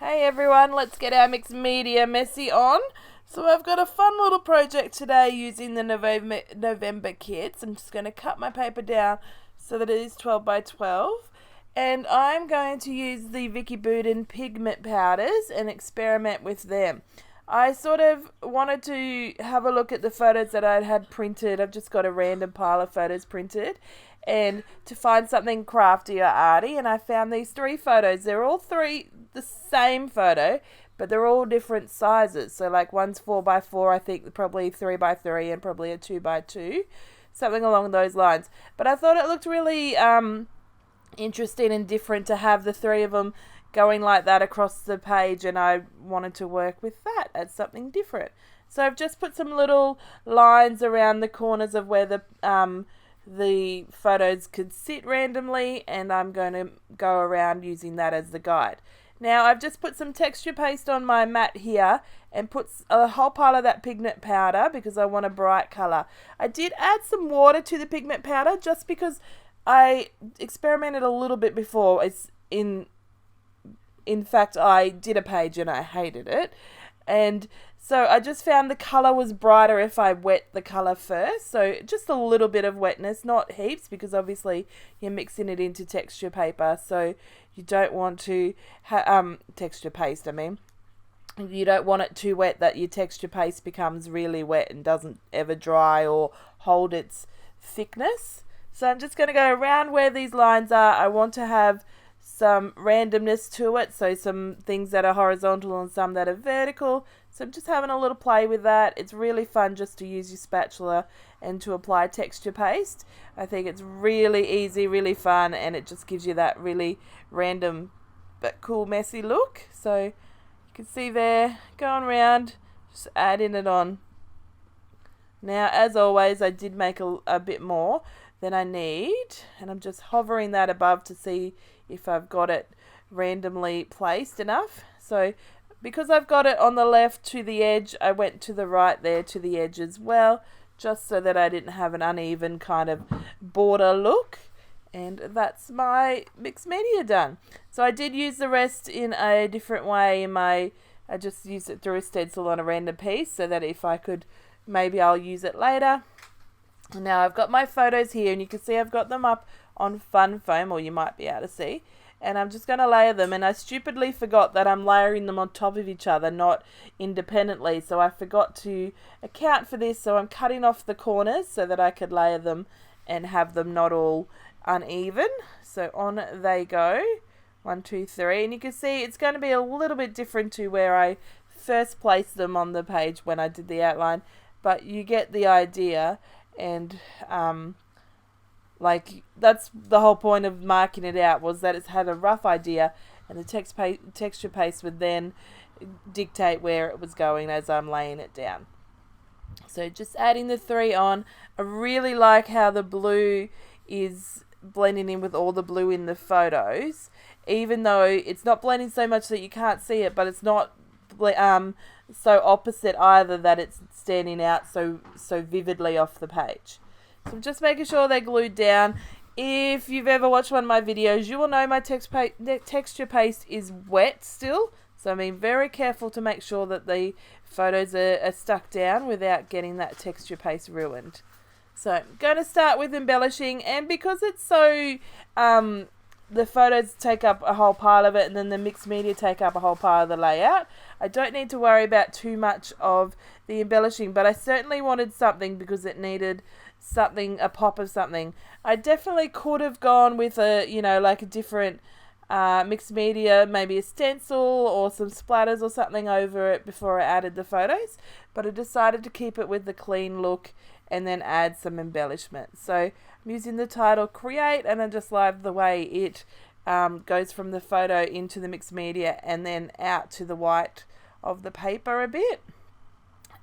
Hey everyone, let's get our mixed media messy on. So I've got a fun little project today using the November kits. I'm just going to cut my paper down so that it is 12 by 12. And I'm going to use the Vicky Budin pigment powders and experiment with them. I sort of wanted to have a look at the photos that I'd had printed. I've just got a random pile of photos printed. And to find something crafty or arty, and I found these 3 photos. They're all 3 the same photo, but they're all different sizes. So like one's 4 by 4, I think probably 3 by 3, and probably a 2 by 2, something along those lines. But I thought it looked really interesting and different to have the 3 of them going like that across the page, and I wanted to work with that as something different. So I've just put some little lines around the corners of where the photos could sit randomly, and I'm going to go around using that as the guide. Now I've just put some texture paste on my mat here and put a whole pile of that pigment powder because I want a bright colour. I did add some water to the pigment powder just because I experimented a little bit before. In fact, I did a page and I hated it. And so I just found the colour was brighter if I wet the colour first. So just a little bit of wetness, not heaps, because obviously you're mixing it into texture paper. So you don't want to, texture paste, I mean. You don't want it too wet that your texture paste becomes really wet and doesn't ever dry or hold its thickness. So I'm just going to go around where these lines are. I want to have some randomness to it, so some things that are horizontal and some that are vertical. So I'm just having a little play with that. It's really fun just to use your spatula and to apply texture paste. I think it's really easy, really fun, and it just gives you that really random but cool messy look. So you can see there, going around, just adding it on. Now, as always, I did make a bit more than I need, and I'm just hovering that above to see if I've got it randomly placed enough. So because I've got it on the left to the edge, I went to the right there to the edge as well, just so that I didn't have an uneven kind of border look. And that's my mixed media done. So I did use the rest in a different way. I just used it through a stencil on a random piece so that if I could, maybe I'll use it later. Now I've got my photos here, and you can see I've got them up on fun foam, or you might be able to see, and I'm just going to layer them. And I stupidly forgot that I'm layering them on top of each other, not independently, so I forgot to account for this. So I'm cutting off the corners so that I could layer them and have them not all uneven. So on they go, 1, 2, 3, and you can see it's going to be a little bit different to where I first placed them on the page when I did the outline, but you get the idea. And like that's the whole point of marking it out, was that it's had a rough idea, and the texture paste would then dictate where it was going as I'm laying it down. So just adding the 3 on. I really like how the blue is blending in with all the blue in the photos, even though it's not blending so much that you can't see it, but it's not so opposite either that it's standing out so vividly off the page. So I'm just making sure they're glued down. If you've ever watched one of my videos, you will know my texture paste is wet still, so I'm being very careful to make sure that the photos are stuck down without getting that texture paste ruined. So I'm going to start with embellishing, and because it's so the photos take up a whole pile of it, and then the mixed media take up a whole pile of the layout, I don't need to worry about too much of the embellishing, but I certainly wanted something because it needed something, a pop of something. I definitely could have gone with like a different mixed media, maybe a stencil or some splatters or something over it before I added the photos, but I decided to keep it with the clean look and then add some embellishment. So I'm using the title Create, and I just love the way it goes from the photo into the mixed media and then out to the white of the paper a bit.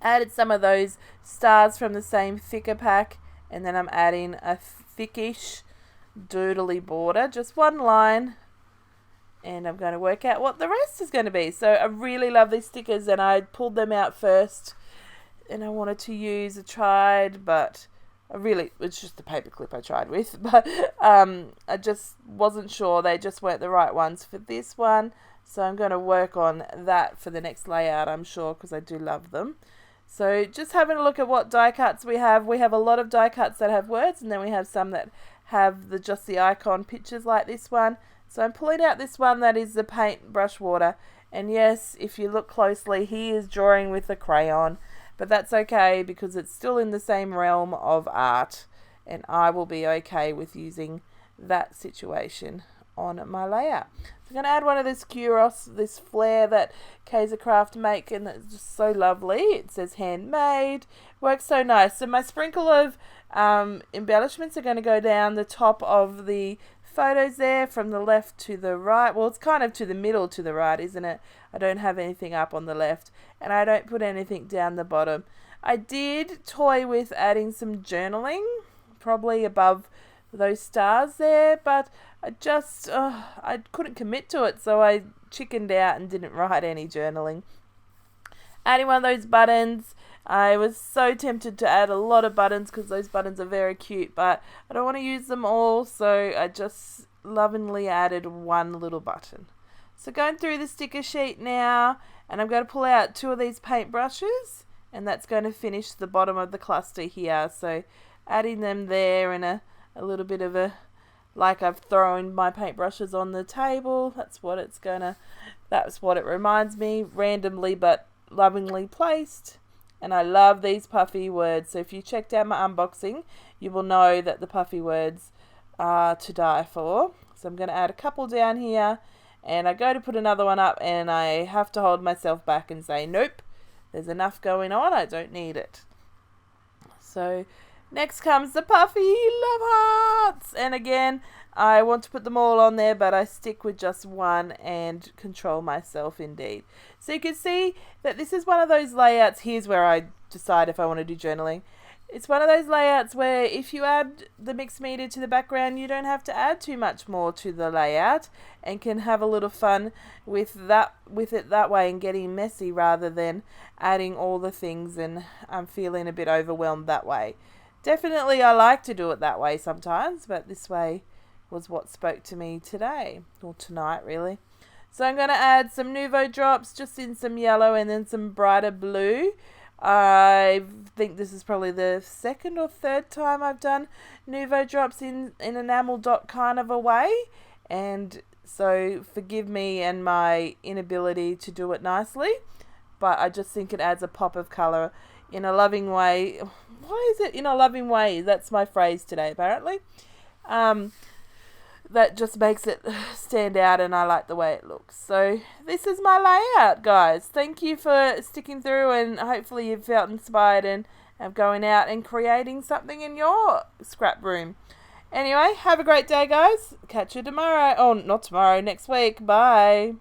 Added some of those stars from the same thicker pack, and then I'm adding a thickish doodly border, just 1 line, and I'm going to work out what the rest is going to be. So I really love these stickers, and I pulled them out first, and I wanted to use a tried, but it's just the paper clip I tried with, but I just wasn't sure. They just weren't the right ones for this one. So I'm going to work on that for the next layout, I'm sure, because I do love them. So just having a look at what die cuts we have. We have a lot of die cuts that have words, and then we have some that have just the icon pictures like this one. So I'm pulling out this one that is the paintbrush water. And yes, if you look closely, he is drawing with a crayon. But that's okay because it's still in the same realm of art. And I will be okay with using that situation on my layout. So I'm going to add one of this Kuros, this flare that Kaiser Craft make, and it's just so lovely. It says handmade. Works so nice. So my sprinkle of embellishments are going to go down the top of the photos there from the left to the right. Well, it's kind of to the middle to the right, isn't it? I don't have anything up on the left, and I don't put anything down the bottom. I did toy with adding some journaling, probably above those stars there, but I couldn't commit to it, so I chickened out and didn't write any journaling. Adding one of those buttons. I was so tempted to add a lot of buttons because those buttons are very cute, but I don't want to use them all, so I just lovingly added one little button. So going through the sticker sheet now, and I'm going to pull out 2 of these paint brushes, and that's going to finish the bottom of the cluster here. So adding them there and a little bit of like I've thrown my paintbrushes on the table. That's what it reminds me, randomly but lovingly placed. And I love these puffy words. So if you checked out my unboxing, you will know that the puffy words are to die for. So I'm going to add a couple down here, and I go to put another one up, and I have to hold myself back and say, nope, there's enough going on, I don't need it. So next comes the puffy love hearts. And again, I want to put them all on there, but I stick with just one and control myself indeed. So you can see that this is one of those layouts. Here's where I decide if I want to do journaling. It's one of those layouts where if you add the mixed media to the background, you don't have to add too much more to the layout, and can have a little fun with it that way and getting messy rather than adding all the things and I'm feeling a bit overwhelmed that way. Definitely I like to do it that way sometimes, but this way was what spoke to me today, or tonight really. So I'm going to add some Nouveau drops just in some yellow and then some brighter blue. I think this is probably the 2nd or 3rd time I've done Nouveau drops in enamel dot kind of a way, and so forgive me and my inability to do it nicely, but I just think it adds a pop of colour in a loving way. Why is it in a loving way? That's my phrase today apparently. That just makes it stand out, and I like the way it looks. So this is my layout, guys. Thank you for sticking through, and hopefully you've felt inspired and going out and creating something in your scrap room. Anyway, have a great day, guys. Catch you tomorrow. Oh, not tomorrow, next week. Bye.